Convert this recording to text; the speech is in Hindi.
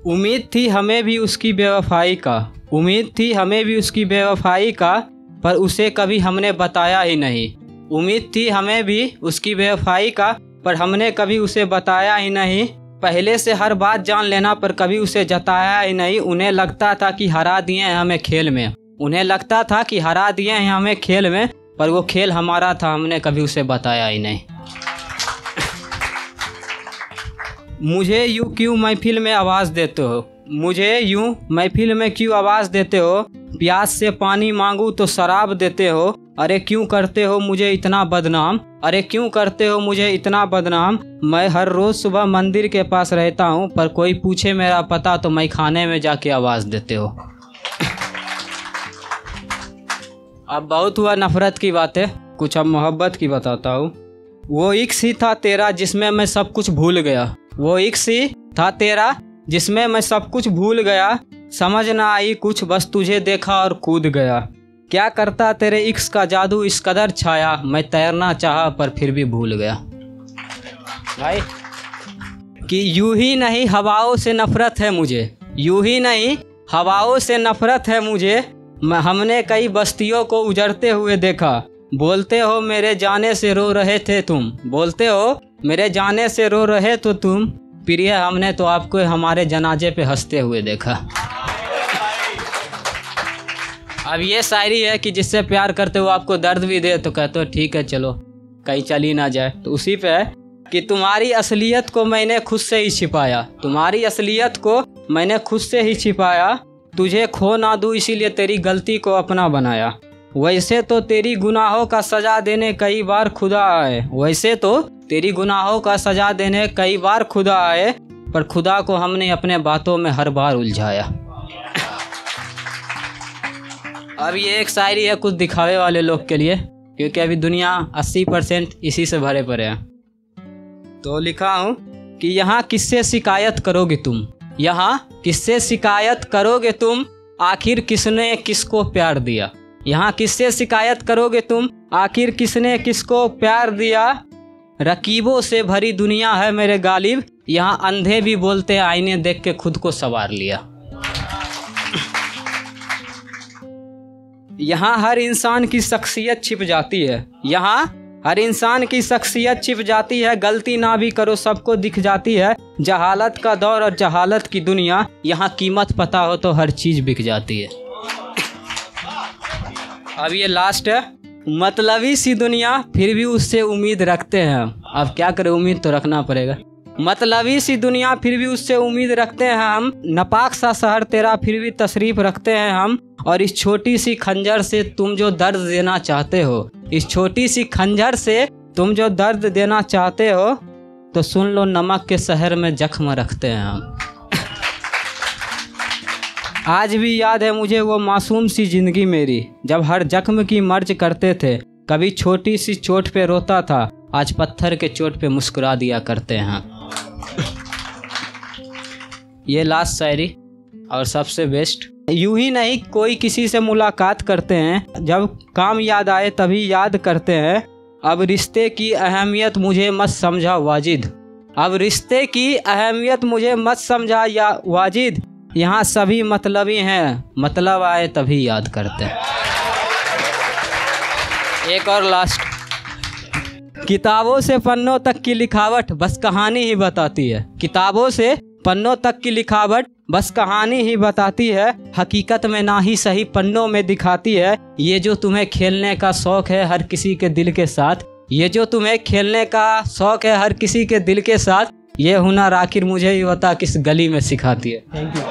उम्मीद थी हमें भी उसकी बेवफाई का, उम्मीद थी हमें भी उसकी बेवफाई का, पर उसे कभी हमने बताया ही नहीं। उम्मीद थी हमें भी उसकी बेवफाई का, पर हमने कभी उसे बताया ही नहीं। पहले से हर बात जान लेना पर कभी उसे जताया ही नहीं। उन्हें लगता था कि हरा दिए हैं हमें खेल में, उन्हें लगता था कि हरा दिए हैं हमें खेल में, पर वो खेल हमारा था, हमने कभी उसे बताया ही नहीं। मुझे यूँ क्यों महफिल में आवाज़ देते हो, मुझे यूँ महफिल में क्यों आवाज़ देते हो, प्यास से पानी मांगूं तो शराब देते हो। अरे क्यों करते हो मुझे इतना बदनाम, अरे क्यों करते हो मुझे इतना बदनाम। मैं हर रोज़ सुबह मंदिर के पास रहता हूँ, पर कोई पूछे मेरा पता तो मैं खाने में जाके आवाज़ देते हो। अब बहुत हुआ नफ़रत की बातें, कुछ अब मोहब्बत की बताता हूँ। वो इक्स ही था तेरा जिसमें मैं सब कुछ भूल गया, वो इक्स ही था तेरा जिसमें मैं सब कुछ भूल गया। समझ ना आई कुछ, बस तुझे देखा और कूद गया। क्या करता तेरे इक्स का जादू इस कदर छाया, मैं तैरना चाहा पर फिर भी भूल गया। भाई कि यूं ही नहीं हवाओं से नफ़रत है मुझे, यूं ही नहीं हवाओं से नफ़रत है मुझे। हमने कई बस्तियों को उजड़ते हुए देखा। बोलते हो मेरे जाने से रो रहे थे तुम, बोलते हो मेरे जाने से रो रहे तो तुम, प्रिय हमने तो आपको हमारे जनाजे पे हंसते हुए देखा। अब ये शायरी है कि जिससे प्यार करते हो आपको दर्द भी दे तो कहते हो ठीक है चलो कहीं चली ना जाए। तो उसी पे है कि तुम्हारी असलियत को मैंने खुद से ही छिपाया, तुम्हारी असलियत को मैंने खुद से ही छिपाया। तुझे खो ना दूँ इसीलिए तेरी गलती को अपना बनाया। वैसे तो तेरी गुनाहों का सजा देने कई बार खुदा आए, वैसे तो तेरी गुनाहों का सजा देने कई बार खुदा आए, पर खुदा को हमने अपने बातों में हर बार उलझाया। अब ये एक शायरी है कुछ दिखावे वाले लोग के लिए, क्योंकि अभी दुनिया 80% इसी से भरे पड़े हैं। तो लिखा हूँ कि यहाँ किससे शिकायत करोगे तुम, यहाँ किससे शिकायत करोगे तुम, आखिर किसने किसको प्यार दिया। यहाँ किससे शिकायत करोगे तुम, आखिर किसने किसको प्यार दिया। रकीबों से भरी दुनिया है मेरे गालिब, यहाँ अंधे भी बोलते आईने देख के खुद को संवार लिया। यहाँ हर इंसान की शख्सियत छिप जाती है, यहाँ हर इंसान की शख्सियत छिप जाती है। गलती ना भी करो सबको दिख जाती है। जहालत का दौर और जहालत की दुनिया, यहाँ कीमत पता हो तो हर चीज़ बिक जाती है। अब ये लास्ट है। मतलबी सी दुनिया फिर भी उससे उम्मीद रखते हैं। अब क्या करें, उम्मीद तो रखना पड़ेगा। मतलबी सी दुनिया फिर भी उससे उम्मीद रखते हैं हम। नापाक सा शहर तेरा फिर भी तशरीफ रखते हैं हम। और इस छोटी सी खंजर से तुम जो दर्द देना चाहते हो, इस छोटी सी खंजर से तुम जो दर्द देना चाहते हो, तो सुन लो नमक के शहर में जख्म रखते हैं हम। आज भी याद है मुझे वो मासूम सी ज़िंदगी मेरी, जब हर जख्म की मर्ज करते थे। कभी छोटी सी चोट पे रोता था, आज पत्थर के चोट पे मुस्कुरा दिया करते हैं। ये लास्ट शायरी और सबसे बेस्ट। यूं ही नहीं कोई किसी से मुलाकात करते हैं, जब काम याद आए तभी याद करते हैं। अब रिश्ते की अहमियत मुझे मत समझा वाजिद, अब रिश्ते की अहमियत मुझे मत समझा या वाजिद। यहाँ सभी मतलबी हैं, मतलब आए तभी याद करते हैं। एक और लास्ट। किताबों से पन्नों तक की लिखावट बस कहानी ही बताती है, किताबों से पन्नों तक की लिखावट बस कहानी ही बताती है। हकीकत में ना ही सही पन्नों में दिखाती है। ये जो तुम्हें खेलने का शौक है हर किसी के दिल के साथ, ये जो तुम्हें खेलने का शौक है हर किसी के दिल के साथ, ये हुनर आखिर मुझे ही बता किस गली में सिखाती है। Thank you.